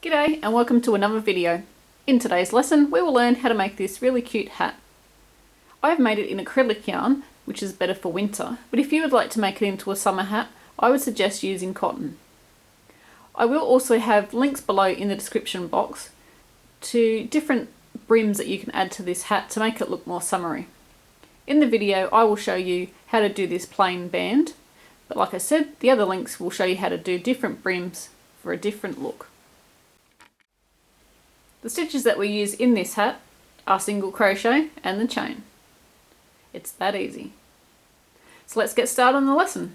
G'day and welcome to another video. In today's lesson we will learn how to make this really cute hat. I've made it in acrylic yarn, which is better for winter, but if you would like to make it into a summer hat, I would suggest using cotton. I will also have links below in the description box to different brims that you can add to this hat to make it look more summery. In the video I will show you how to do this plain band, but like I said, the other links will show you how to do different brims for a different look. The stitches that we use in this hat are single crochet and the chain. It's that easy. So let's get started on the lesson.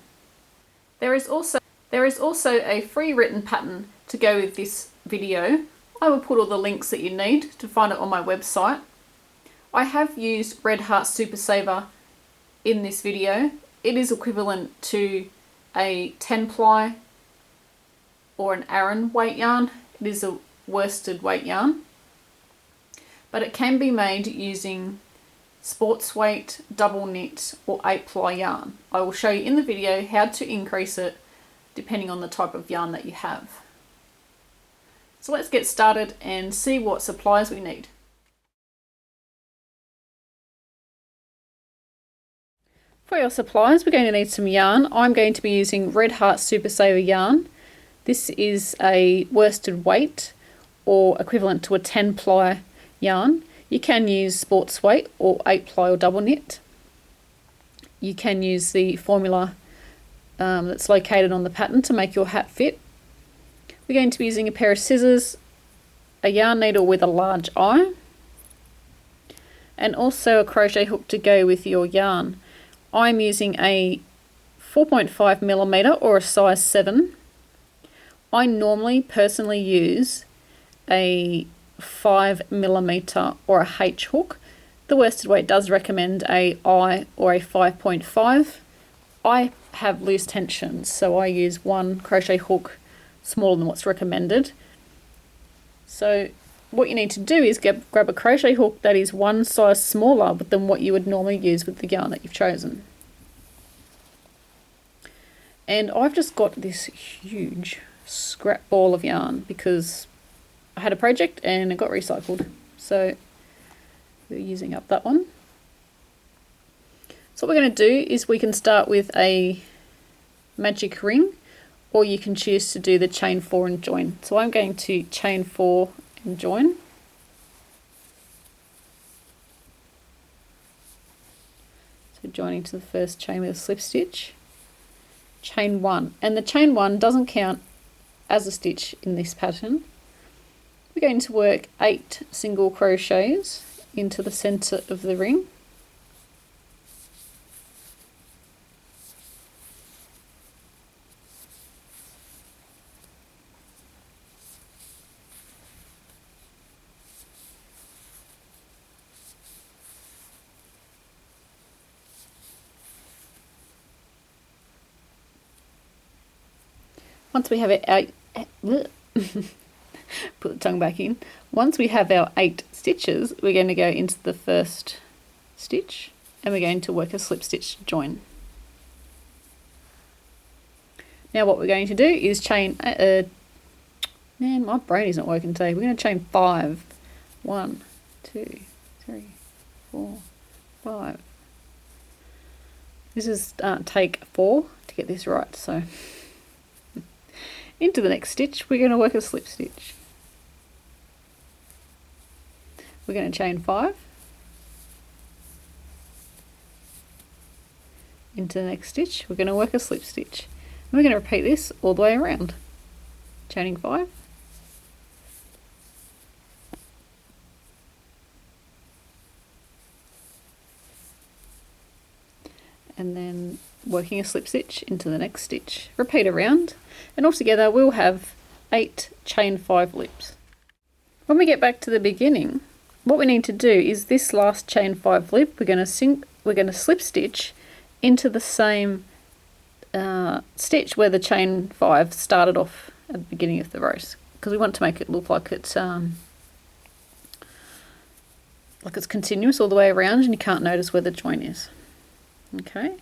There is also a free written pattern to go with this video. I will put all the links that you need to find it on my website. I have used Red Heart Super Saver in this video. It is equivalent to a 10-ply or an Aran weight yarn. It is a worsted weight yarn, but it can be made using sports weight, double knit or 8-ply yarn. I will show you in the video how to increase it depending on the type of yarn that you have. So let's get started and see what supplies we need. For your supplies we're going to need some yarn. I'm going to be using Red Heart Super Saver yarn. This is a worsted weight or equivalent to a 10-ply yarn. You can use sports weight or 8-ply or double knit. You can use the formula that's located on the pattern to make your hat fit. We're going to be using a pair of scissors, a yarn needle with a large eye, and also a crochet hook to go with your yarn. I'm using a 4.5mm or a size 7. I normally personally use a 5mm or a H hook. The worsted weight does recommend a I or a 5.5. I have loose tension, so I use one crochet hook smaller than what's recommended. So what you need to do is grab a crochet hook that is one size smaller than what you would normally use with the yarn that you've chosen. And I've just got this huge scrap ball of yarn because I had a project and it got recycled, so we're using up that one. So what we're going to do is we can start with a magic ring, or you can choose to do the chain 4 and join. So I'm going to chain 4 and join. So joining to the first chain with a slip stitch, chain 1, and the chain 1 doesn't count as a stitch in this pattern. We're going to work 8 single crochets into the center of the ring. Once we have it out, put the tongue back in. Once we have our 8 stitches, we're going to go into the first stitch and we're going to work a slip stitch to join. Now what we're going to do is chain, man, my brain isn't working today. We're going to chain 5. 1, 2, 3, 4, 5. This is take 4 to get this right, so into the next stitch we're going to work a slip stitch. We're going to chain 5 into the next stitch. We're going to work a slip stitch. And we're going to repeat this all the way around, chaining 5, and then working a slip stitch into the next stitch. Repeat around, and altogether we'll have 8 chain 5 loops. When we get back to the beginning, what we need to do is this last chain 5 loop we're going to slip stitch into the same stitch where the chain 5 started off at the beginning of the row, because we want to make it look like it's continuous all the way around and you can't notice where the join is. Okay,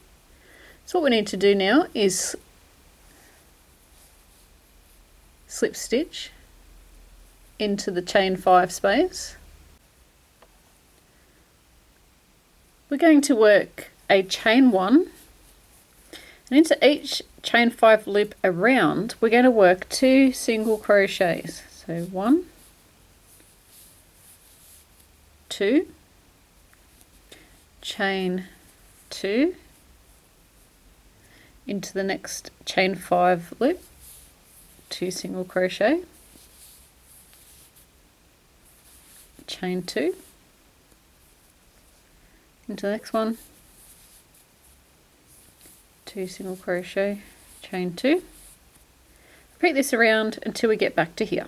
so what we need to do now is slip stitch into the chain 5 space. We're going to work a chain 1, and into each chain 5 loop around we're going to work 2 single crochets. So 1, 2, chain 2, into the next chain 5 loop, 2 single crochet, chain 2, into the next one, 2 single crochet, chain 2. Repeat this around until we get back to here.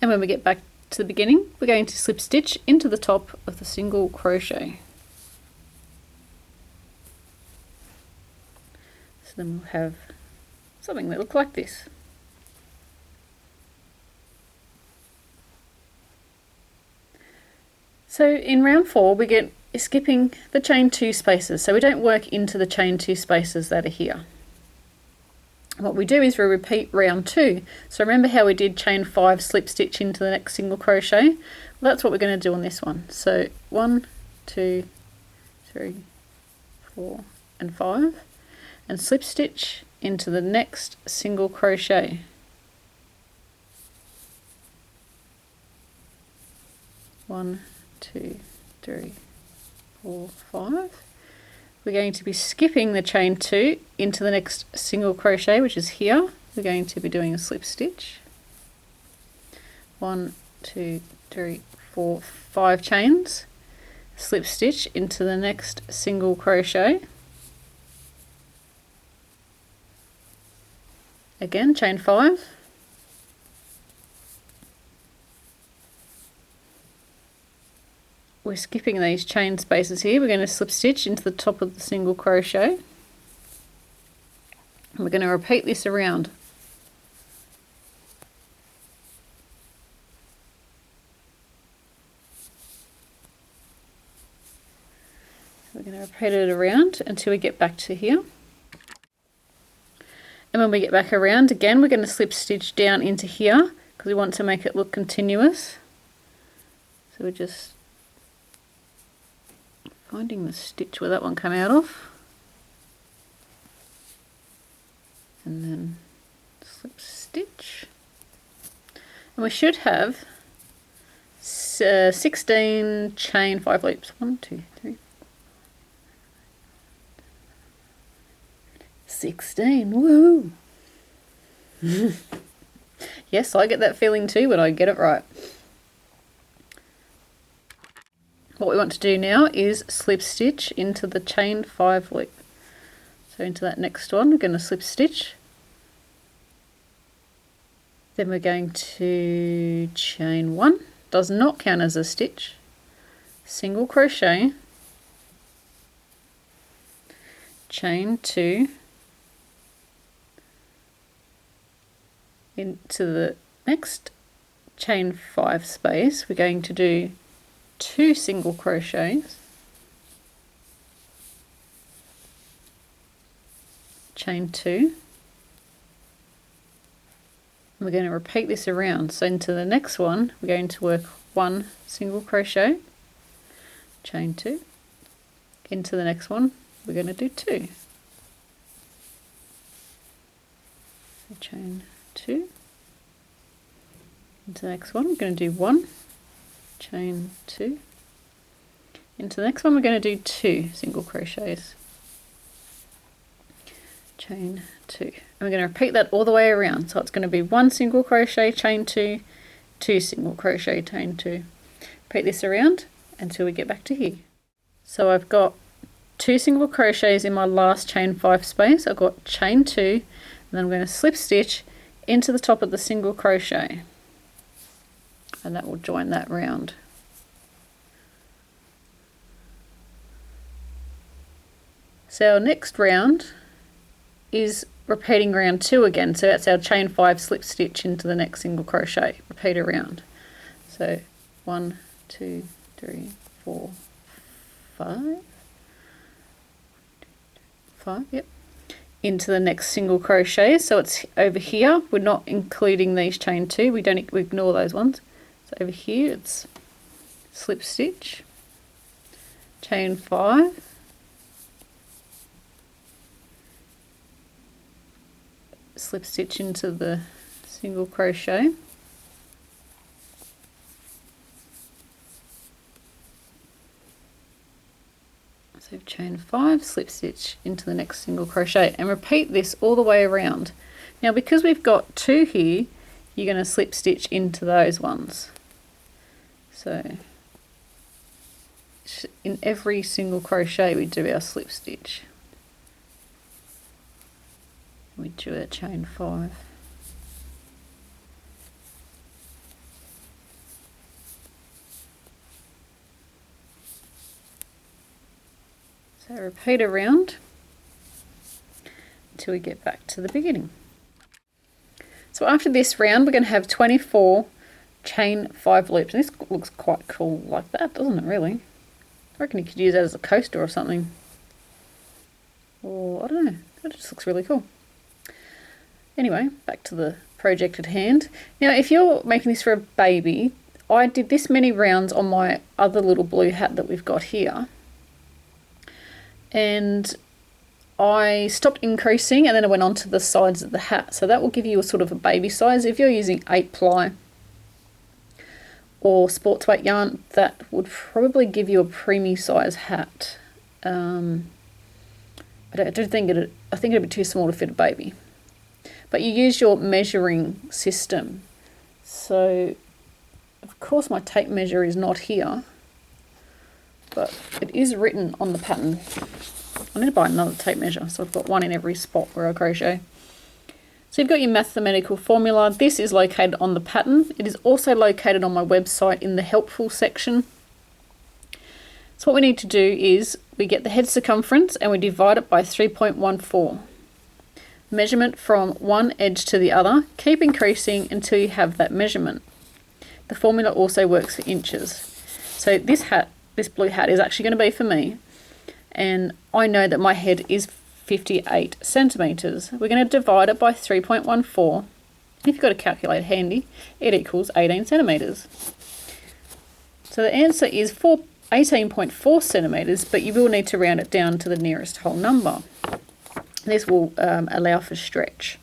And when we get back to the beginning, we're going to slip stitch into the top of the single crochet. So then we'll have something that looks like this. So in round 4 we get skipping the chain 2 spaces, so we don't work into the chain 2 spaces that are here. What we do is we repeat round 2. So remember how we did chain 5, slip stitch into the next single crochet? Well, that's what we're going to do on this one. So 1, 2, 3, 4 and 5, and slip stitch into the next single crochet. One, 2, 3, 4, 5. We're going to be skipping the chain 2 into the next single crochet, which is here. We're going to be doing a slip stitch. 1, 2, 3, 4, 5 chains. Slip stitch into the next single crochet. Again, chain 5. We're skipping these chain spaces here. We're going to slip stitch into the top of the single crochet. And we're going to repeat this around. So we're going to repeat it around until we get back to here. And when we get back around again, we're going to slip stitch down into here because we want to make it look continuous. So we're just finding the stitch where that one came out of, and then slip stitch, and we should have 16 chain 5 loops. 1, 2, 3, 16. Woo! Yes, I get that feeling too when I get it right. What we want to do now is slip stitch into the chain 5 loop. So into that next one we're going to slip stitch, then we're going to chain 1, does not count as a stitch, single crochet, chain 2, into the next chain 5 space we're going to do 2 single crochets, chain 2, and we're going to repeat this around. So into the next one we're going to work 1 single crochet, chain 2, into the next one we're going to do 2, so chain 2, into the next one we're going to do 1, chain 2, into the next one we're going to do 2 single crochets, chain 2, and we're going to repeat that all the way around. So it's going to be 1 single crochet, chain 2, 2 single crochet, chain 2. Repeat this around until we get back to here. So I've got 2 single crochets in my last chain 5 space. I've got chain 2, and then I'm going to slip stitch into the top of the single crochet, and that will join that round. So our next round is repeating round 2 again, so that's our chain 5 slip stitch into the next single crochet, repeat around. So 1, 2, 3, 4, 5, yep, into the next single crochet. So it's over here. We're not including these chain 2. We ignore those ones. So over here it's slip stitch, chain 5, slip stitch into the single crochet, so chain 5, slip stitch into the next single crochet, and repeat this all the way around. Now because we've got 2 here, you're going to slip stitch into those ones. So in every single crochet we do our slip stitch. We do our chain 5. So repeat around until we get back to the beginning. So after this round we're going to have 24 chain 5 loops, and this looks quite cool like that, doesn't it really? I reckon you could use that as a coaster or something. Or I don't know, it just looks really cool. Anyway, back to the project at hand. Now if you're making this for a baby, I did this many rounds on my other little blue hat that we've got here. And I stopped increasing and then I went on to the sides of the hat. So that will give you a sort of a baby size. If you're using 8-ply or sports weight yarn, that would probably give you a preemie size hat. I think it'd be too small to fit a baby. But you use your measuring system. So of course my tape measure is not here, but it is written on the pattern. I need to buy another tape measure, so I've got one in every spot where I crochet. So you've got your mathematical formula. This is located on the pattern. It is also located on my website in the helpful section. So what we need to do is we get the head circumference and we divide it by 3.14. Measurement from one edge to the other. Keep increasing until you have that measurement. The formula also works for inches. So this blue hat is actually going to be for me, and I know that my head is 58 centimeters. We're going to divide it by 3.14. If you've got a calculator handy, it equals 18 centimeters. So the answer is 18.4 centimeters, but you will need to round it down to the nearest whole number. This will allow for stretch.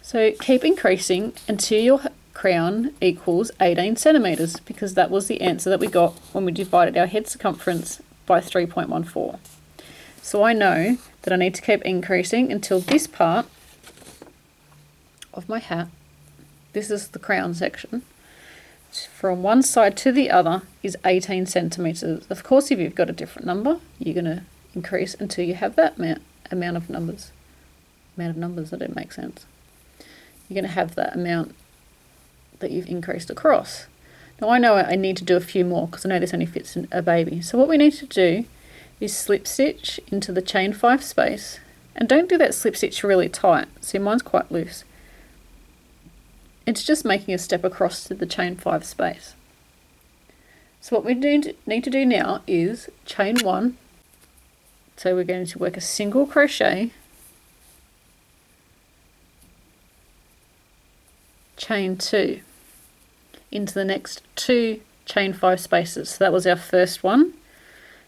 So keep increasing until your crown equals 18 centimeters, because that was the answer that we got when we divided our head circumference by 3.14. So I know that I need to keep increasing until this part of my hat, this is the crown section, from one side to the other is 18 centimeters. Of course, if you've got a different number, you're going to increase until you have that amount of numbers. That didn't make sense. You're going to have that amount that you've increased across. Now I know I need to do a few more because I know this only fits in a baby. So what we need to do is slip stitch into the chain 5 space, and don't do that slip stitch really tight. See, mine's quite loose. It's just making a step across to the chain 5 space. So what we need to do now is chain 1. So we're going to work a single crochet, chain 2 into the next 2 chain 5 spaces. So that was our first one.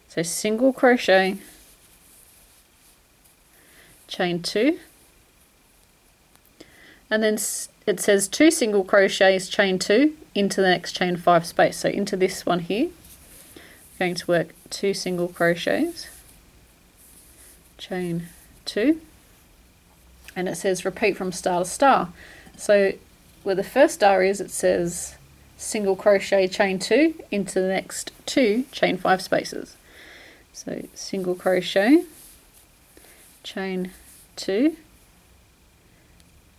So single crochet, chain 2, and then it says 2 single crochets, chain 2 into the next chain 5 space. So into this one here, we're going to work 2 single crochets, chain 2, and it says repeat from star to star. So where the first star is, it says single crochet, chain 2 into the next 2 chain 5 spaces. So single crochet, chain 2,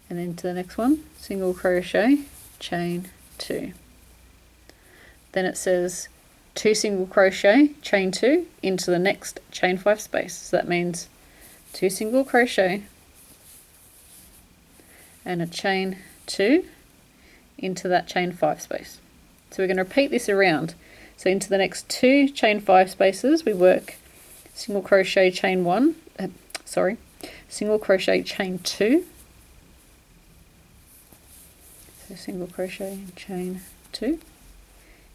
and then to the next one, single crochet, chain 2. Then it says 2 single crochet, chain 2 into the next chain 5 space. So that means 2 single crochet and a chain 2 into that chain 5 space. So we're going to repeat this around. So into the next 2 chain 5 spaces we work single crochet, chain 1, single crochet, chain 2. So single crochet, chain 2.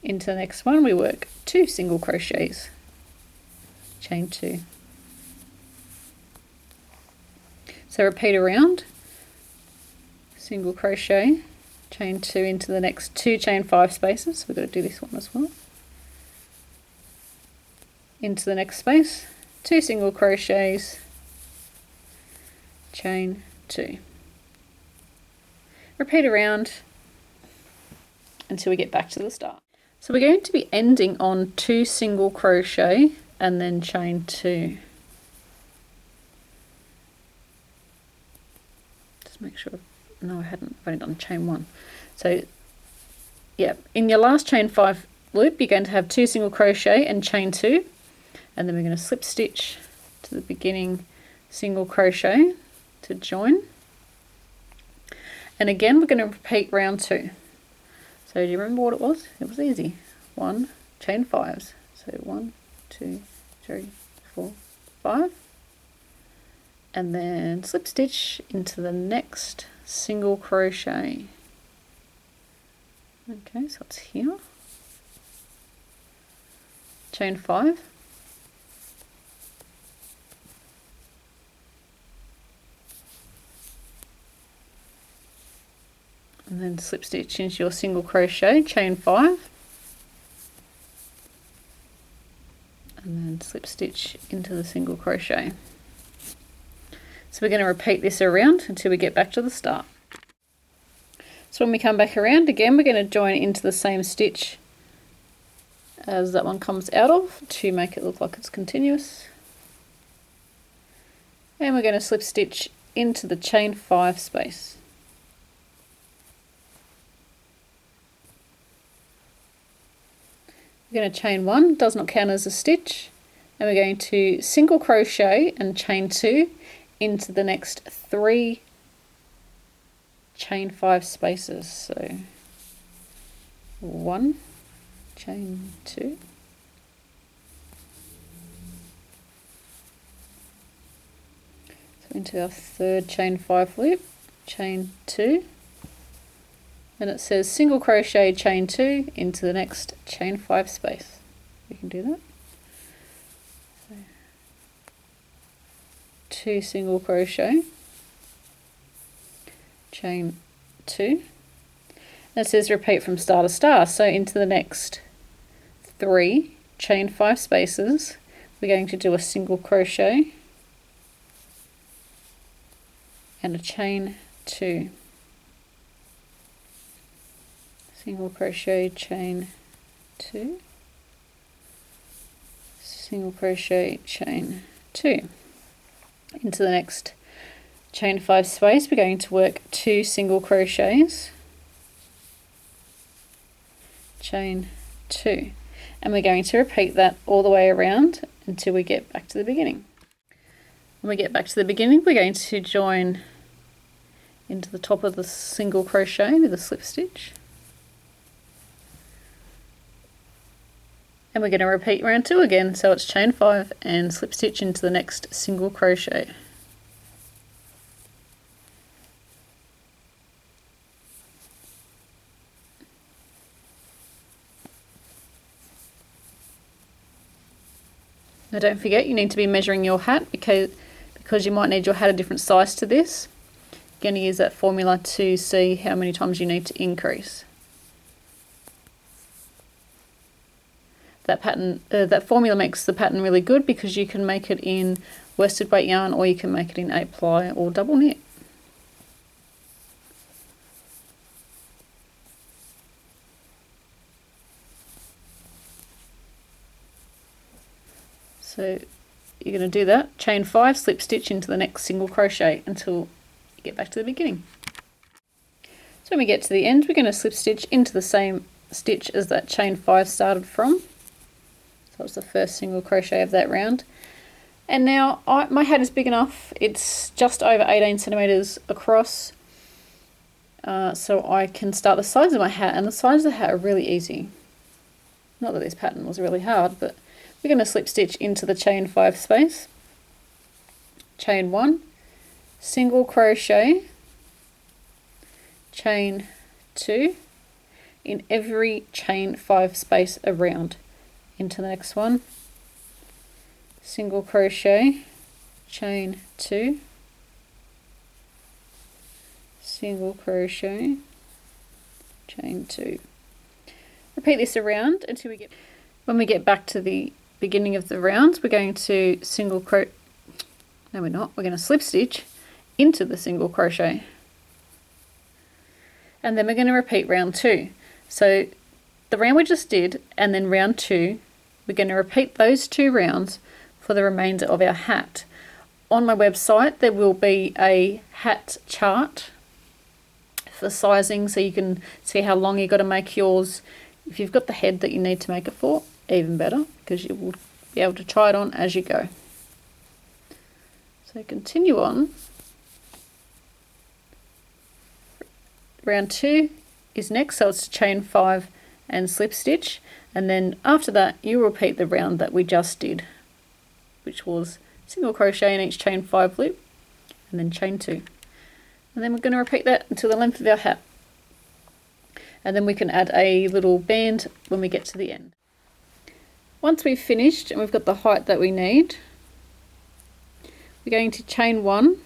Into the next one we work 2 single crochets, chain 2. So repeat around, single crochet, chain 2 into the next 2 chain 5 spaces. We've got to do this one as well. Into the next space, 2 single crochets, chain 2. Repeat around until we get back to the start. So we're going to be ending on 2 single crochet and then chain 2. Just make sure, no I hadn't, I've only done chain 1. So yeah, in your last chain 5 loop you're going to have 2 single crochet and chain 2, and then we're going to slip stitch to the beginning single crochet to join, and again we're going to repeat round 2. So do you remember what it was? It was easy. 1, chain 5s. So 1, 2, 3, 4, 5. And then slip stitch into the next single crochet. Okay, so it's here. Chain 5. And then slip stitch into your single crochet, chain 5, and then slip stitch into the single crochet. So we're going to repeat this around until we get back to the start. So when we come back around again, we're going to join into the same stitch as that one comes out of to make it look like it's continuous, and we're going to slip stitch into the chain 5 space. We're going to chain 1, does not count as a stitch, and we're going to single crochet and chain 2 into the next 3 chain 5 spaces. So 1, chain 2, so into our 3rd chain 5 loop, chain 2, and it says single crochet, chain 2 into the next chain 5 space. We can do that. So 2 single crochet, chain 2, and it says repeat from star to star. So into the next 3 chain 5 spaces we're going to do a single crochet and a chain 2. Single crochet, chain 2, single crochet, chain 2. Into the next chain 5 space we're going to work 2 single crochets, chain 2, and we're going to repeat that all the way around until we get back to the beginning. When we get back to the beginning we're going to join into the top of the single crochet with a slip stitch. And we're going to repeat round 2 again, so it's chain 5 and slip stitch into the next single crochet. Now don't forget you need to be measuring your hat because you might need your hat a different size to this. You're going to use that formula to see how many times you need to increase. That pattern, that formula makes the pattern really good because you can make it in worsted weight yarn or you can make it in 8 ply or double knit. So you're going to do that, chain 5, slip stitch into the next single crochet until you get back to the beginning. So when we get to the end we're going to slip stitch into the same stitch as that chain 5 started from. So it's the first single crochet of that round. And now my hat is big enough, it's just over 18 centimeters across, so I can start the sides of my hat, and the sides of the hat are really easy. Not that this pattern was really hard, but we're going to slip stitch into the chain 5 space, chain 1, single crochet, chain 2 in every chain 5 space around. Into the next one, single crochet, chain 2, single crochet, chain 2. Repeat this around until we get, when we get back to the beginning of the round, we're going to single crochet, no we're not, we're going to slip stitch into the single crochet, and then we're going to repeat round 2. So the round we just did and then round 2, we're going to repeat those 2 rounds for the remainder of our hat. On my website there will be a hat chart for sizing, so you can see how long you've got to make yours. If you've got the head that you need to make it for, even better, because you will be able to try it on as you go. So continue on. Round 2 is next, so it's chain 5 and slip stitch, and then after that you repeat the round that we just did, which was single crochet in each chain 5 loop and then chain 2, and then we're going to repeat that until the length of our hat, and then we can add a little band when we get to the end. Once we've finished and we've got the height that we need, we're going to chain 1,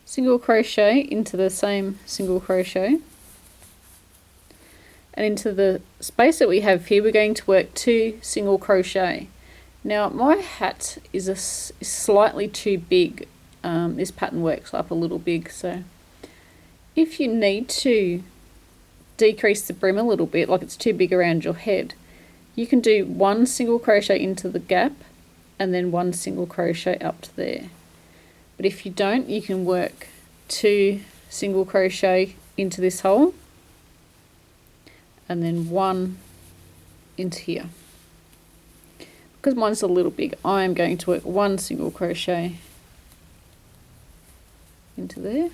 single crochet into the same single crochet, and into the space that we have here we're going to work 2 single crochet. Now my hat is slightly too big. This pattern works up a little big, so if you need to decrease the brim a little bit, like it's too big around your head, you can do 1 single crochet into the gap and then 1 single crochet up to there. But if you don't, you can work 2 single crochet into this hole and then 1 into here. Because mine's a little big, I am going to work 1 single crochet into there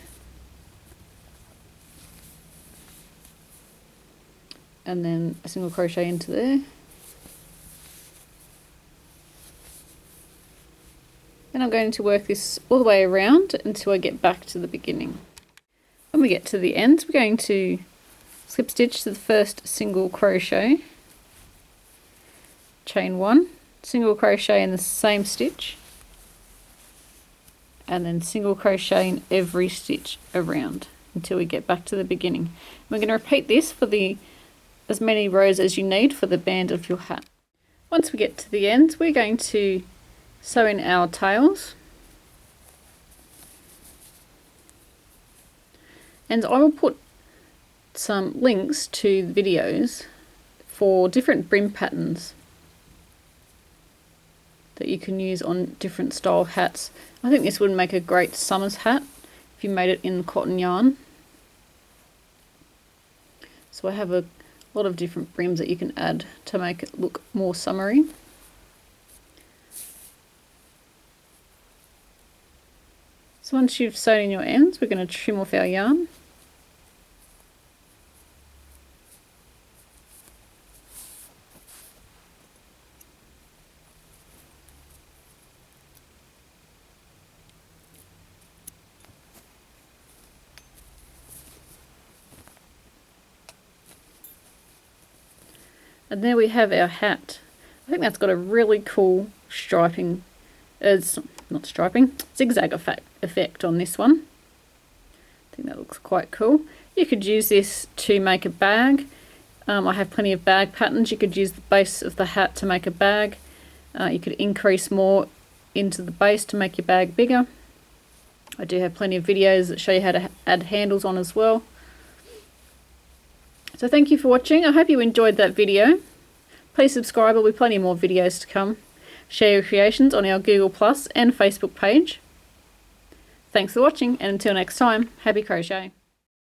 and then a single crochet into there. Then I'm going to work this all the way around until I get back to the beginning. When we get to the ends, we're going to slip stitch to the first single crochet, chain 1, single crochet in the same stitch, and then single crochet in every stitch around until we get back to the beginning. We're going to repeat this for as many rows as you need for the band of your hat. Once we get to the ends, we're going to sew in our tails, and I will put some links to the videos for different brim patterns that you can use on different style hats. I think this would make a great summer's hat if you made it in cotton yarn. So I have a lot of different brims that you can add to make it look more summery. So once you've sewn in your ends, we're going to trim off our yarn. And there we have our hat. I think that's got a really cool striping, not striping, zigzag effect on this one. I think that looks quite cool. You could use this to make a bag. I have plenty of bag patterns. You could use the base of the hat to make a bag. You could increase more into the base to make your bag bigger. I do have plenty of videos that show you how to add handles on as well. So thank you for watching. I hope you enjoyed that video. Please subscribe, there will be plenty more videos to come. Share your creations on our Google Plus and Facebook page. Thanks for watching, and until next time, happy crochet.